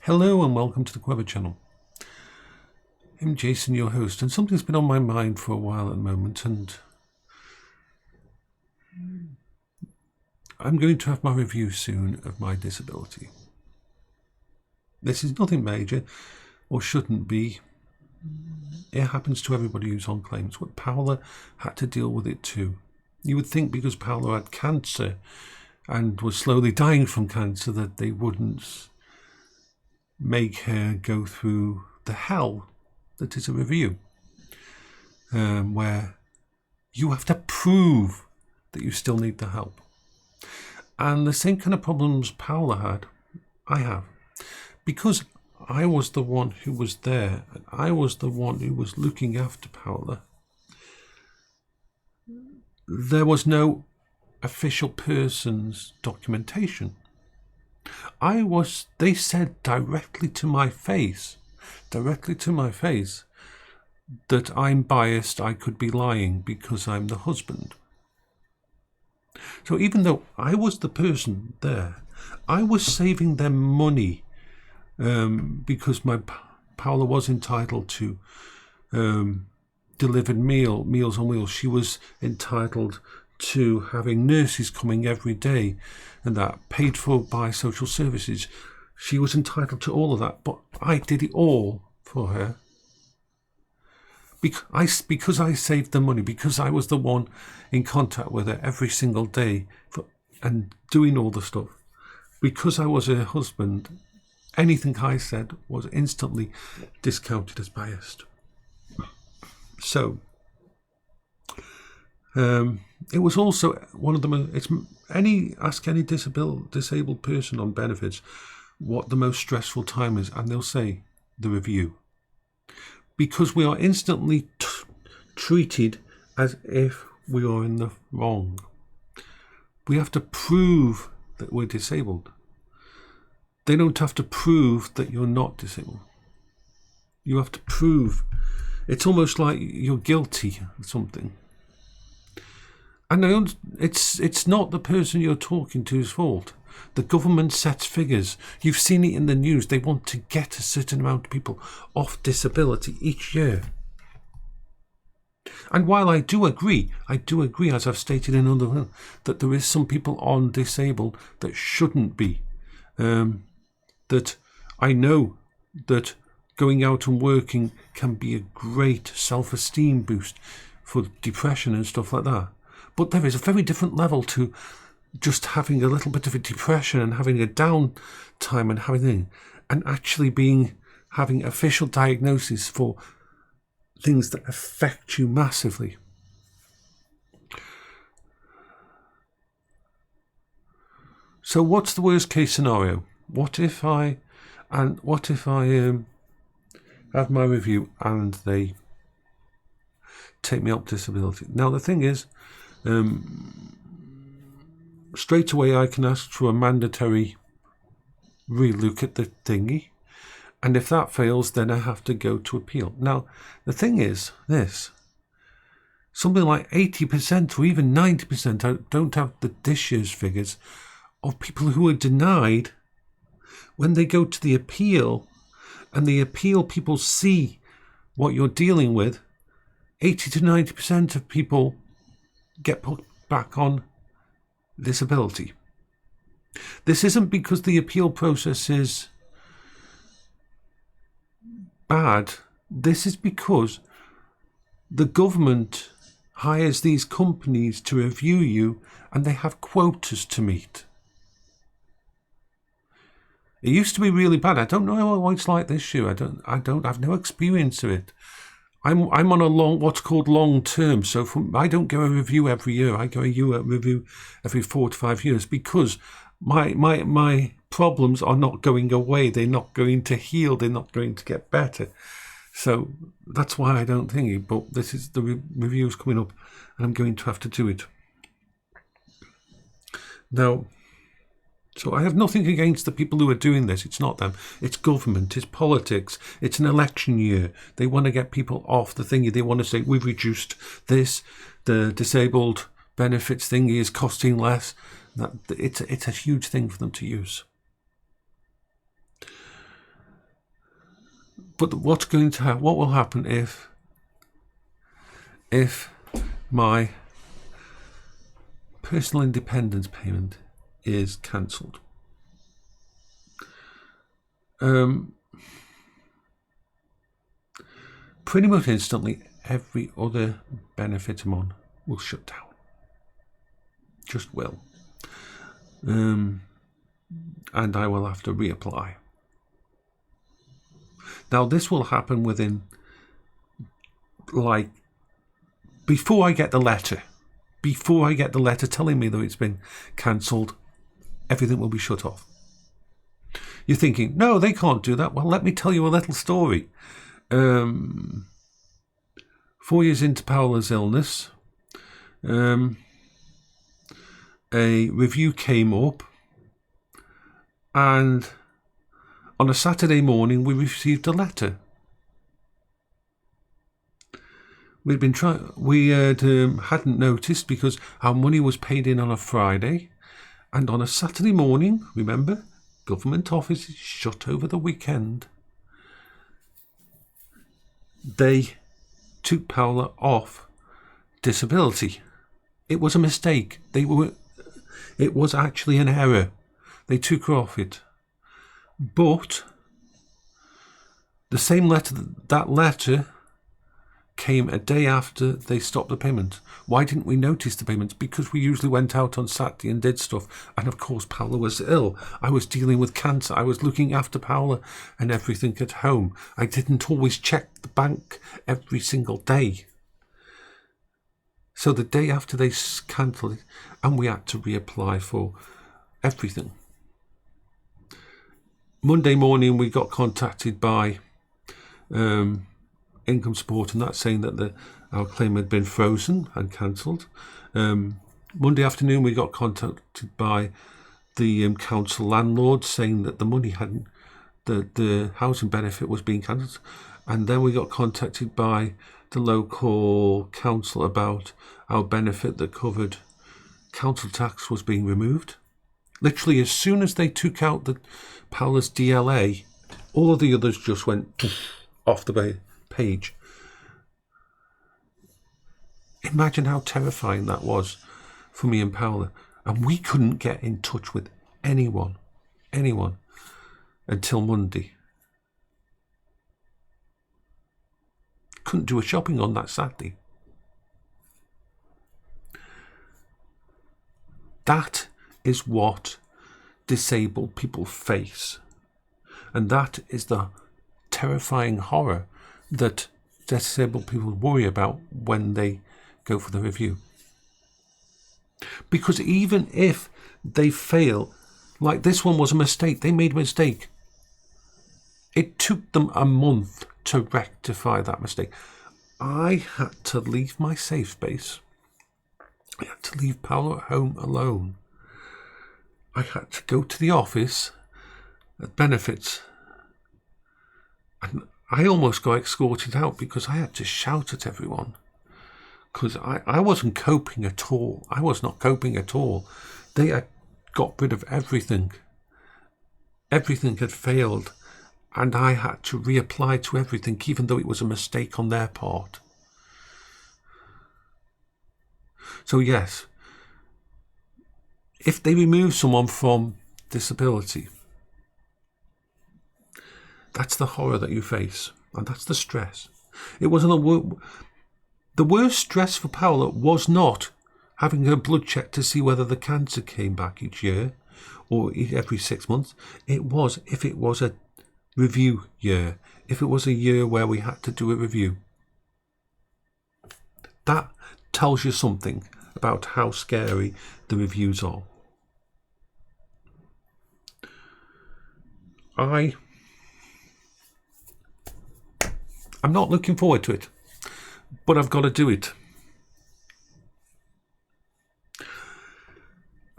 Hello and welcome to the Clever channel. I'm Jason, your host, and something's been on my mind for a while at the moment, and I'm going to have my review soon of my disability. This is nothing major, or shouldn't be. It happens to everybody who's on claims. But Paola had to deal with it too. You would think because Paola had cancer and was slowly dying from cancer that they wouldn't make her go through the hell that is a review, where you have to prove that you still need the help. And the same kind of problems Paola had, I have. Because I was the one who was there, and I was the one who was looking after Paola, there was no official person's documentation. They said directly to my face, that I'm biased, I could be lying because I'm the husband. So even though I was the person there, I was saving them money because my Paola was entitled to delivered meals on wheels. She was entitled to having nurses coming every day and that paid for by social services. She was entitled to all of that, but I did it all for her because I saved the money, because I was the one in contact with her every single day and doing all the stuff. Because I was her husband, anything I said was instantly discounted as biased. So it was also one of the most. Ask any disabled person on benefits what the most stressful time is, and they'll say the review, because we are instantly treated as if we are in the wrong. We have to prove that we're disabled. They don't have to prove that you're not disabled. You have to prove. It's almost like you're guilty of something. And it's not the person you're talking to's fault. The government sets figures. You've seen it in the news. They want to get a certain amount of people off disability each year. And while I do agree, as I've stated in another, that there is some people on disabled that shouldn't be. That I know that going out and working can be a great self-esteem boost for depression and stuff like that. But there is a very different level to just having a little bit of a depression and having a down time and actually having official diagnosis for things that affect you massively. So what's the worst case scenario? What if I have my review and they take me up disability? Now the thing is, straight away I can ask for a mandatory relook at the thingy, and if that fails, then I have to go to appeal. Now the thing is this: something like 80% or even 90%, I don't have this year's figures, of people who are denied when they go to the appeal, and the appeal people see what you're dealing with. 80 to 90% of people get put back on disability. This isn't because the appeal process is bad. This is because the government hires these companies to review you, and they have quotas to meet. It used to be really bad. I don't know why it's like this year. I've no experience of it. I'm on what's called long term. So I don't go a review every year. I go a review every 4 to 5 years, because my problems are not going away. They're not going to heal. They're not going to get better. So that's why I don't think it. But this is the review's coming up, and I'm going to have to do it now. So I have nothing against the people who are doing this. It's not them. It's government. It's politics. It's an election year. They want to get people off the thingy. They want to say, we've reduced this. The disabled benefits thingy is costing less. It's a huge thing for them to use. But what's going to happen? What will happen if my personal independence payment is cancelled? Pretty much instantly, every other benefit I'm on will shut down. Just will. And I will have to reapply. Now, this will happen within, like, before I get the letter telling me that it's been cancelled, everything will be shut off. You're thinking, no, they can't do that. Well, let me tell you a little story. 4 years into Paola's illness, a review came up, and on a Saturday morning we received a letter. We hadn't noticed because our money was paid in on a Friday, and on a Saturday morning, remember, government offices shut over the weekend. They took Paola off disability. It was a mistake. It was actually an error. They took her off it. But the same letter, that letter came a day after they stopped the payment. Why didn't we notice the payments? Because we usually went out on Saturday and did stuff. And of course, Paola was ill. I was dealing with cancer. I was looking after Paola and everything at home. I didn't always check the bank every single day. So the day after they cancelled it, and we had to reapply for everything. Monday morning, we got contacted by income support, and that's saying that our claim had been frozen and cancelled. Monday afternoon, we got contacted by the council landlord saying that the money hadn't, the housing benefit was being cancelled. And then we got contacted by the local council about our benefit that covered council tax was being removed. Literally, as soon as they took out the Paola's DLA, all of the others just went off the page. Imagine how terrifying that was for me and Paola. And we couldn't get in touch with anyone until Monday. Couldn't do a shopping on that Saturday. That is what disabled people face. And that is the terrifying horror that disabled people worry about when they go for the review. Because even if they fail, like this one was a mistake, they made a mistake. It took them a month to rectify that mistake. I had to leave my safe space. I had to leave Paola at home alone. I had to go to the office at benefits. And I almost got escorted out because I had to shout at everyone. Because I wasn't coping at all. I was not coping at all. They had got rid of everything. Everything had failed. And I had to reapply to everything, even though it was a mistake on their part. So yes, if they remove someone from disability, that's the horror that you face, and that's the stress. It wasn't the worst stress for Paola was not having her blood checked to see whether the cancer came back each year or every 6 months. It was if it was a review year, if it was a year where we had to do a review. That tells you something about how scary the reviews are. I'm not looking forward to it, but I've got to do it.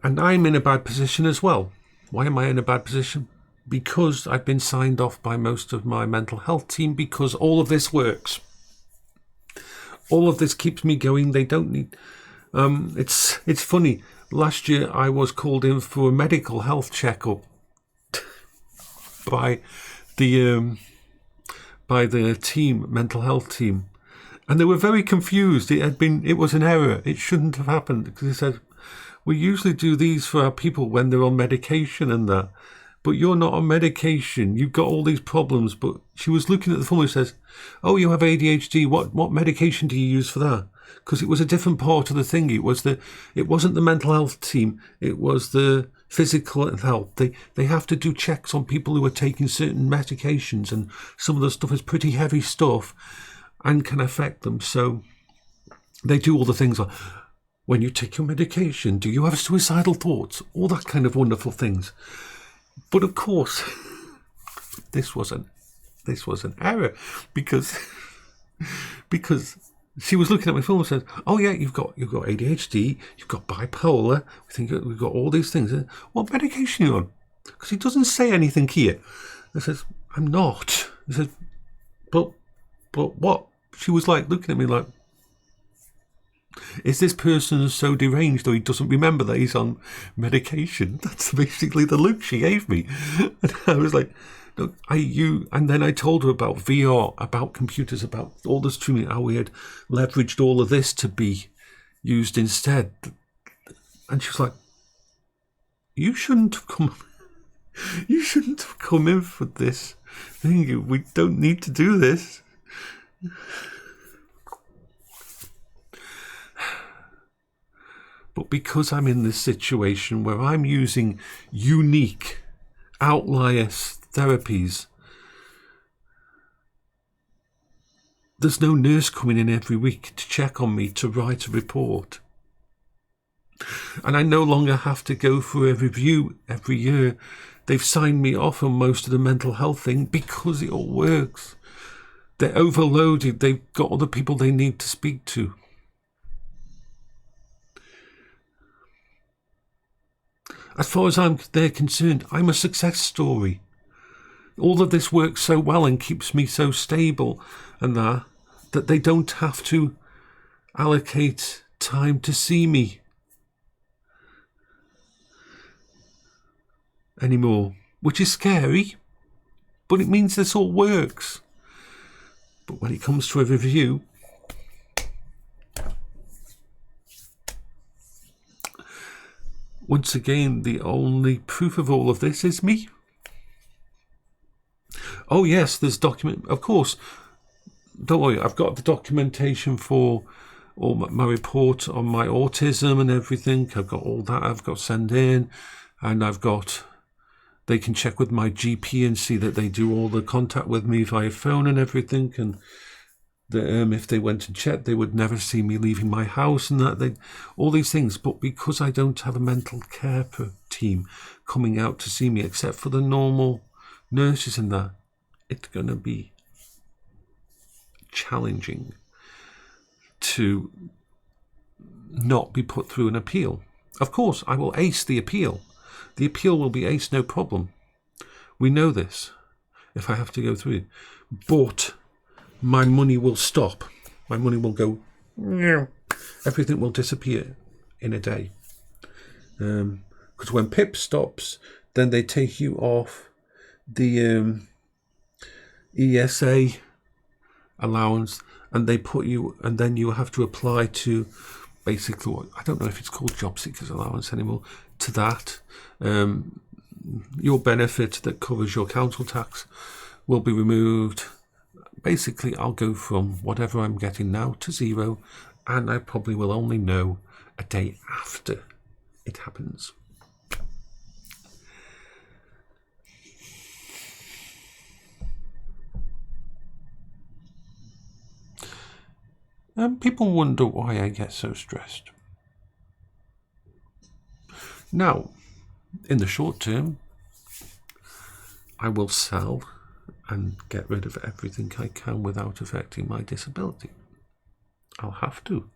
And I'm in a bad position as well. Why am I in a bad position? Because I've been signed off by most of my mental health team, because all of this works. All of this keeps me going. They don't need... It's funny. Last year I was called in for a medical health checkup by the by the team, mental health team, and they were very confused. It was an error. It shouldn't have happened, because they said, we usually do these for our people when they're on medication and that, but you're not on medication. You've got all these problems. But she was looking at the form and says, oh, you have ADHD. What medication do you use for that? Because it was a different part of the thing. It wasn't the mental health team. It was the physical health. They have to do checks on people who are taking certain medications, and some of the stuff is pretty heavy stuff and can affect them. So they do all the things like, when you take your medication, do you have suicidal thoughts? All that kind of wonderful things. But of course, this was an error, because she was looking at my phone and said, oh yeah, you've got ADHD, you've got bipolar, we think we've got all these things. What medication are you on? Because he doesn't say anything here. I says, I'm not. He says, but what? She was like looking at me like, is this person so deranged, or he doesn't remember that he's on medication? That's basically the look she gave me. And I was like, look, and then I told her about VR, about computers, about all this to me, how we had leveraged all of this to be used instead. And she was like, you shouldn't have come in for this thing. We don't need to do this. But because I'm in this situation where I'm using unique outlier therapies, there's no nurse coming in every week to check on me, to write a report. And I no longer have to go for a review every year. They've signed me off on most of the mental health thing because it all works. They're overloaded. They've got all the people they need to speak to. As far as they're concerned, I'm a success story. All of this works so well and keeps me so stable and that they don't have to allocate time to see me anymore, which is scary, but it means this all works. But when it comes to a review, once again, the only proof of all of this is me. Oh yes, there's document. Of course, don't worry, I've got the documentation for all my report on my autism and everything. I've got all that. I've got send in, and they can check with my GP and see that they do all the contact with me via phone and everything. And if they went and checked, they would never see me leaving my house and that. All these things. But because I don't have a mental care team coming out to see me, except for the normal nurses and that, it's going to be challenging to not be put through an appeal. Of course, I will ace the appeal. The appeal will be aced, no problem. We know this, if I have to go through it. But my money will stop. My money will go, everything will disappear in a day. Because when PIP stops, then they take you off the ESA allowance, and they put you, and then you have to apply to basically what, I don't know if it's called job seekers allowance anymore, to that. Your benefit that covers your council tax will be removed. Basically, I'll go from whatever I'm getting now to zero, and I probably will only know a day after it happens. And people wonder why I get so stressed. Now, in the short term, I will sell and get rid of everything I can without affecting my disability. I'll have to.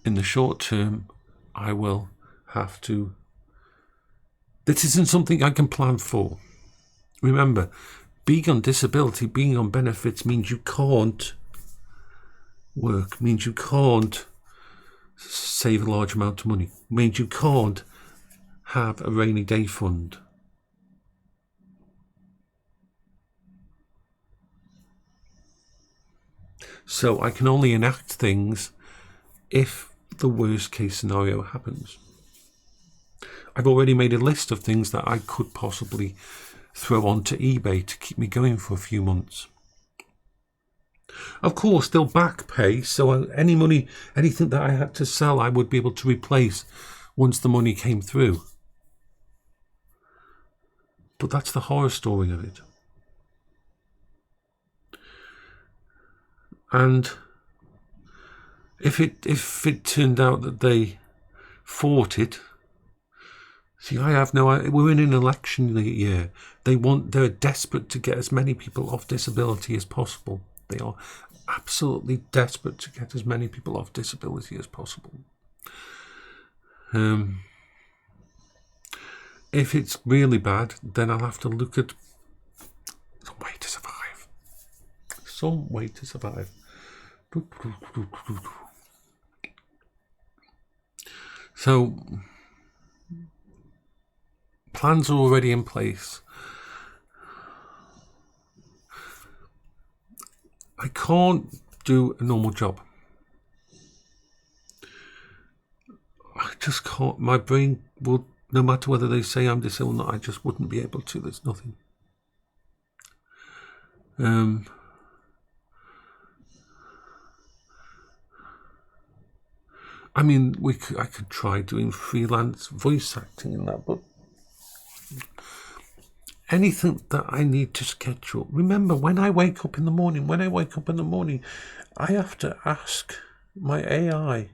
In the short term, I will have to. This isn't something I can plan for. Remember, being on disability, being on benefits means you can't work, means you can't save a large amount of money, means you can't have a rainy day fund. So I can only enact things if the worst case scenario happens. I've already made a list of things that I could possibly throw onto eBay to keep me going for a few months. Of course, they'll back pay, so any money, anything that I had to sell, I would be able to replace once the money came through. But that's the horror story of it. And if it turned out that they fought it, see, I have no idea. We're in an election year. They're desperate to get as many people off disability as possible. They are absolutely desperate to get as many people off disability as possible. If it's really bad, then I'll have to look at some way to survive. Some way to survive. So, plans are already in place. I can't do a normal job. I just can't. My brain will, no matter whether they say I'm disabled or not, I just wouldn't be able to. There's nothing. I mean, I could try doing freelance voice acting and that, but anything that I need to schedule. Remember, when I wake up in the morning, I have to ask my AI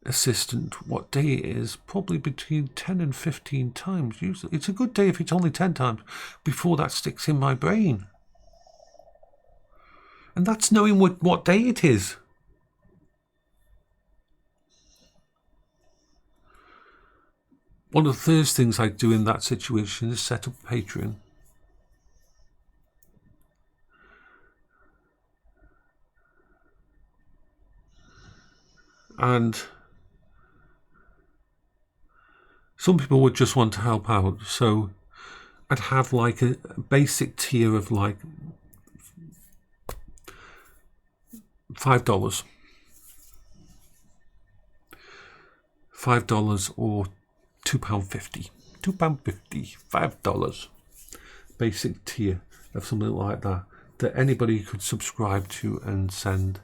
assistant what day it is, probably between 10 and 15 times. Usually, it's a good day if it's only 10 times before that sticks in my brain. And that's knowing what day it is. One of the first things I do in that situation is set up Patreon. And some people would just want to help out, so I'd have like a basic tier of like $5. $5 or £2.50. £2.50, $5. Basic tier of something like that anybody could subscribe to and send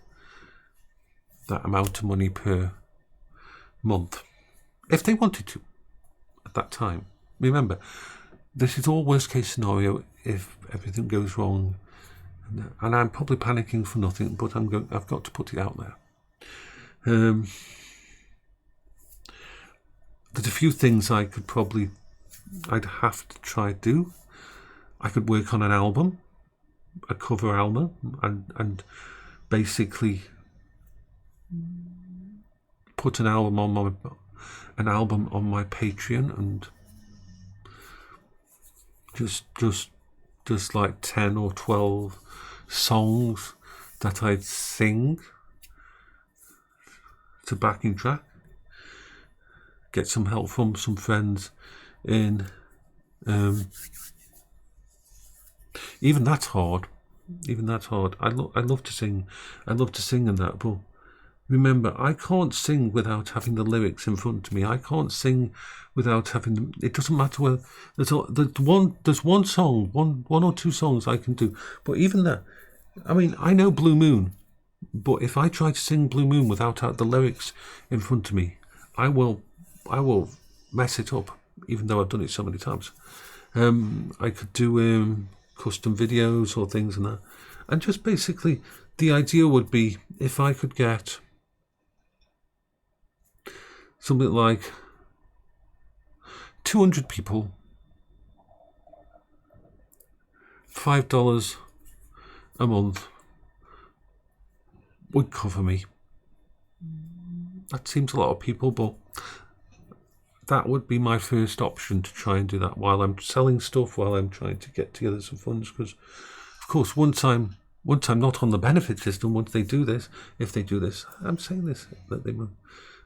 that amount of money per month if they wanted to at that time. Remember, this is all worst case scenario if everything goes wrong, and I'm probably panicking for nothing, but I've got to put it out there. There's a few things I'd have to try to do. I could work on an album, a cover album, and basically put an album on my Patreon, and just like 10 or 12 songs that I'd sing to backing track. Get some help from some friends in. Even that's hard. I love to sing. I love to sing and that, but remember, I can't sing without having the lyrics in front of me. I can't sing without having them. It doesn't matter whether there's one song, one or two songs I can do. But even that, I mean, I know Blue Moon, but if I try to sing Blue Moon without the lyrics in front of me, I will mess it up, even though I've done it so many times. I could do custom videos or things and that. And just basically, the idea would be if I could get something like 200 people, $5 a month would cover me. That seems a lot of people, but that would be my first option, to try and do that while I'm selling stuff, while I'm trying to get together some funds. Because, of course, once I'm not on the benefit system, once they do this, if they do this, I'm saying this, that they will.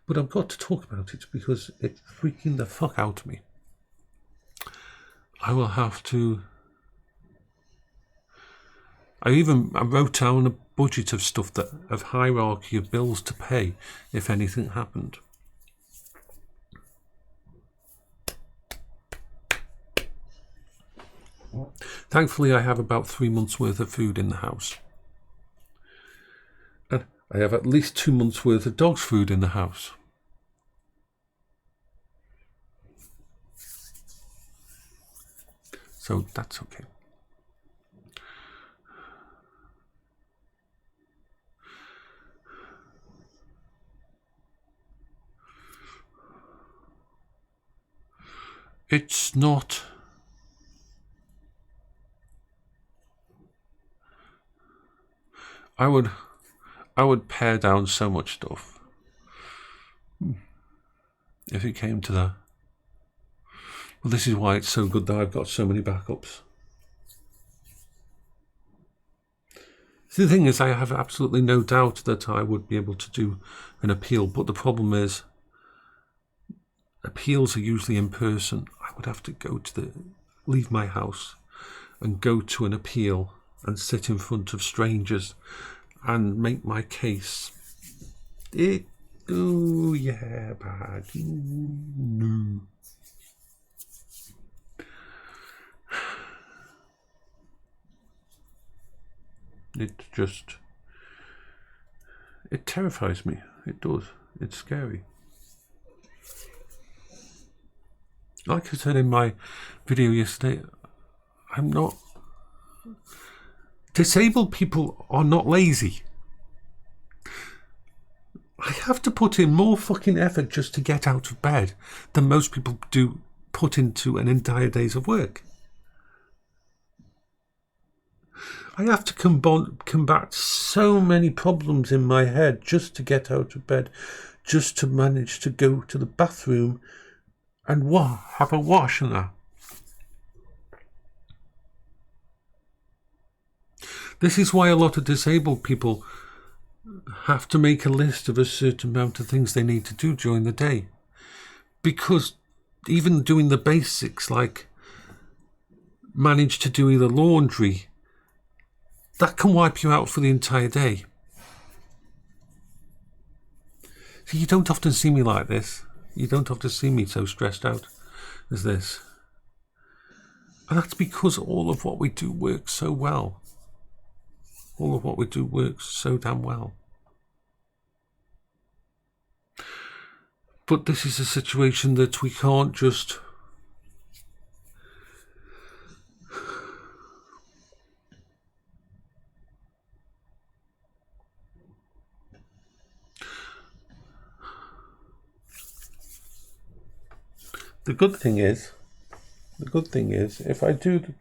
But I've got to talk about it because it's freaking the fuck out of me. I wrote down a budget of stuff of hierarchy of bills to pay if anything happened. Thankfully, I have about 3 months worth of food in the house. And I have at least 2 months worth of dog's food in the house. So that's okay. It's not... I would pare down so much stuff if it came to that. Well, this is why it's so good that I've got so many backups. See, the thing is, I have absolutely no doubt that I would be able to do an appeal, but the problem is, appeals are usually in person. I would have to leave my house and go to an appeal and sit in front of strangers and make my case. Oh yeah, bad. No. It terrifies me. It does. It's scary. Like I said in my video yesterday, I'm not... Disabled people are not lazy. I have to put in more fucking effort just to get out of bed than most people do put into an entire days of work. I have to combat so many problems in my head just to get out of bed, just to manage to go to the bathroom and have a wash and that. This is why a lot of disabled people have to make a list of a certain amount of things they need to do during the day. Because even doing the basics, like manage to do either laundry, that can wipe you out for the entire day. So you don't often see me like this. You don't often see me so stressed out as this. And that's because all of what we do works so well. All of what we do works so damn well. But this is a situation that we can't just... The good thing is, if I do...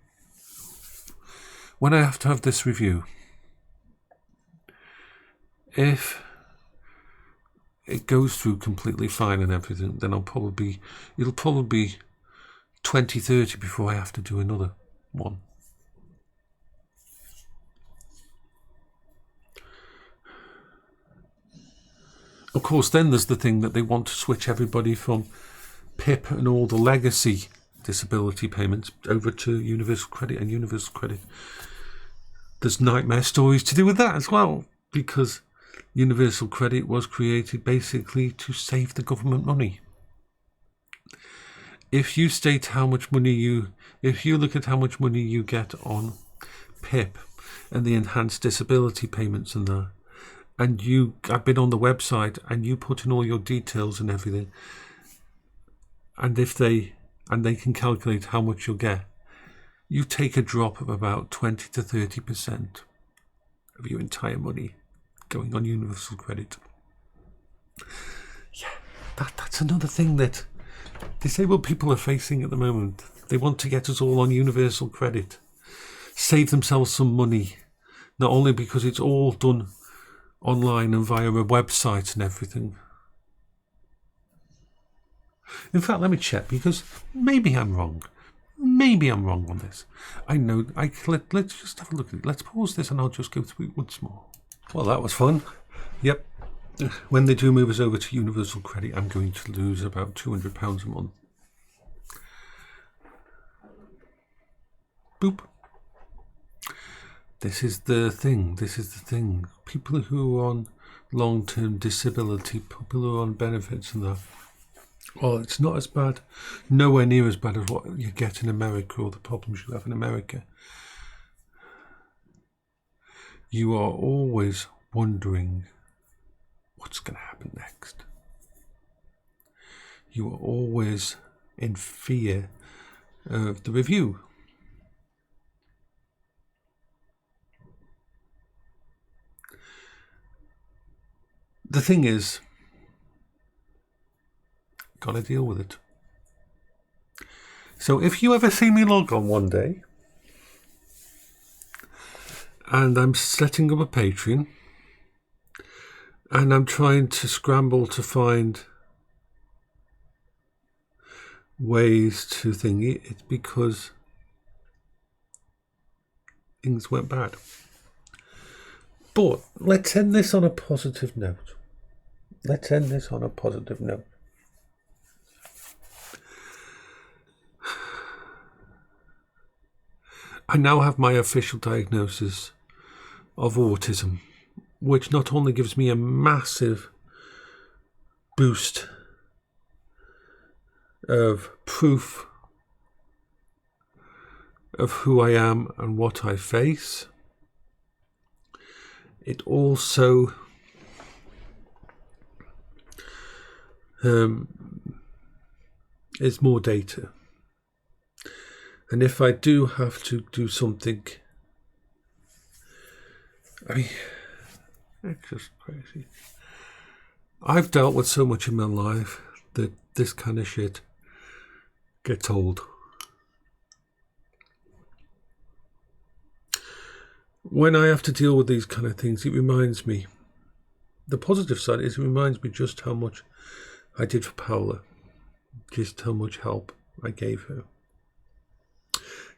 When I have to have this review, if it goes through completely fine and everything, then it'll probably be 2030 before I have to do another one. Of course, then there's the thing that they want to switch everybody from PIP and all the legacy disability payments over to universal credit and universal credit. There's nightmare stories to do with that as well, because universal credit was created basically to save the government money. If you state how much money if you look at how much money you get on PIP and the enhanced disability payments and that, and I've been on the website and you put in all your details and everything, and they can calculate how much you'll get, you take a drop of about 20 to 30% of your entire money going on universal credit. Yeah, that's another thing that disabled people are facing at the moment. They want to get us all on universal credit, save themselves some money, not only because it's all done online and via a website and everything. In fact, let me check, because maybe I'm wrong. Maybe I'm wrong on this. I know. Let's just have a look at it. Let's pause this and I'll just go through it once more. Well, that was fun. Yep. When they do move us over to universal credit, I'm going to lose about £200 a month. Boop. This is the thing. People who are on long-term disability, people who are on benefits and that, well, it's not as bad, nowhere near as bad as what you get in America or the problems you have in America. You are always wondering what's going to happen next. You are always in fear of the review. The thing is, gotta deal with it. So if you ever see me log on one day and I'm setting up a Patreon and I'm trying to scramble to find ways to thingy, it's because things went bad. But let's end this on a positive note. I now have my official diagnosis of autism, which not only gives me a massive boost of proof of who I am and what I face, it also is more data. And if I do have to do something, I mean, it's just crazy. I've dealt with so much in my life that this kind of shit gets old. When I have to deal with these kind of things, it reminds me, the positive side is it reminds me just how much I did for Paola, just how much help I gave her.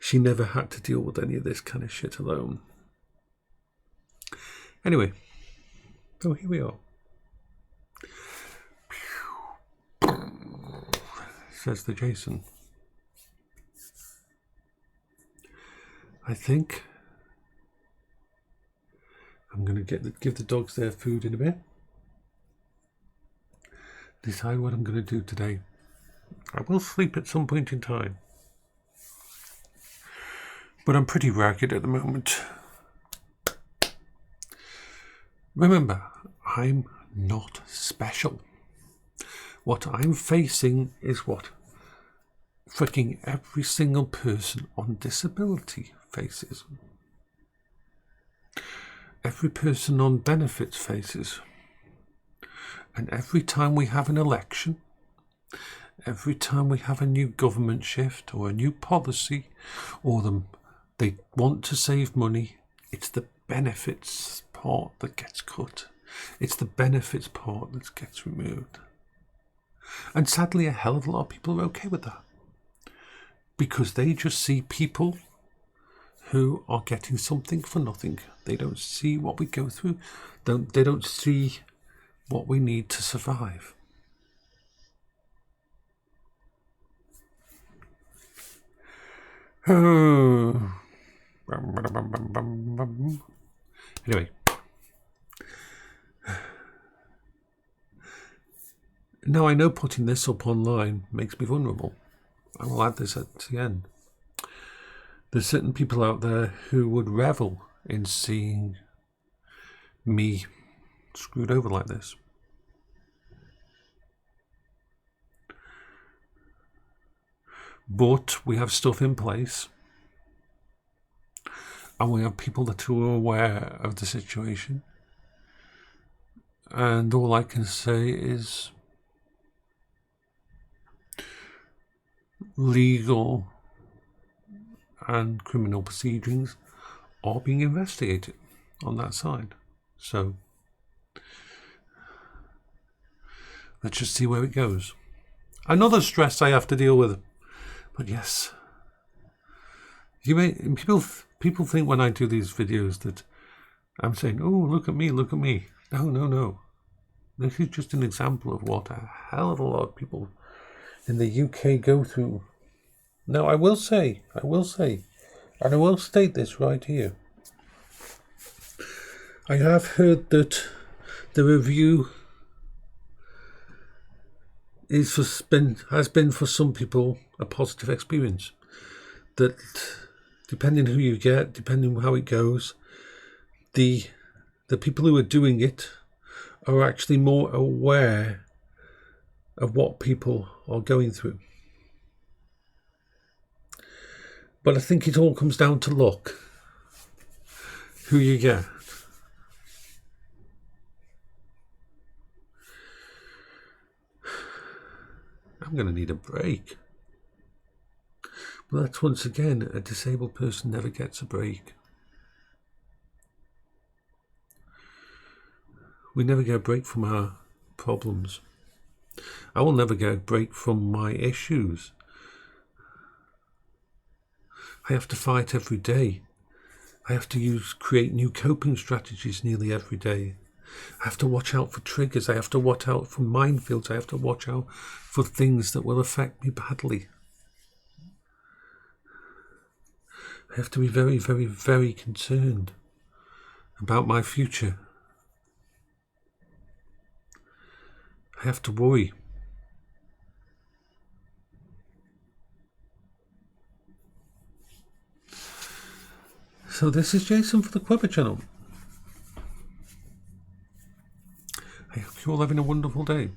She never had to deal with any of this kind of shit alone. Anyway, so here we are. Says the Jason. I think I'm going to give the dogs their food in a bit. Decide what I'm going to do today. I will sleep at some point in time. But I'm pretty ragged at the moment. Remember, I'm not special. What I'm facing is what freaking every single person on disability faces. Every person on benefits faces. And every time we have an election, every time we have a new government shift or a new policy, or they want to save money, it's the benefits part that gets cut. It's the benefits part that gets removed. And sadly, a hell of a lot of people are okay with that. Because they just see people who are getting something for nothing. They don't see what we go through. They don't see what we need to survive. Oh. Anyway. Now I know putting this up online makes me vulnerable. I will add this at the end. There's certain people out there who would revel in seeing me screwed over like this. But we have stuff in place. And we have people that are aware of the situation. And all I can say is legal and criminal proceedings are being investigated on that side. So let's just see where it goes. Another stress I have to deal with. But yes, people think when I do these videos that I'm saying, oh, look at me. No. This is just an example of what a hell of a lot of people in the UK go through. Now, I will say, and I will state this right here. I have heard that the review has been for some people a positive experience. That depending who you get, depending how it goes, the people who are doing it are actually more aware of what people are going through. But I think it all comes down to luck. Who you get. I'm going to need a break. But that's once again, a disabled person never gets a break. We never get a break from our problems. I will never get a break from my issues. I have to fight every day. I have to create new coping strategies nearly every day. I have to watch out for triggers. I have to watch out for minefields. I have to watch out for things that will affect me badly. I have to be very, very, very concerned about my future. I have to worry. So this is Jason for the Quiver channel. I hope you're all having a wonderful day.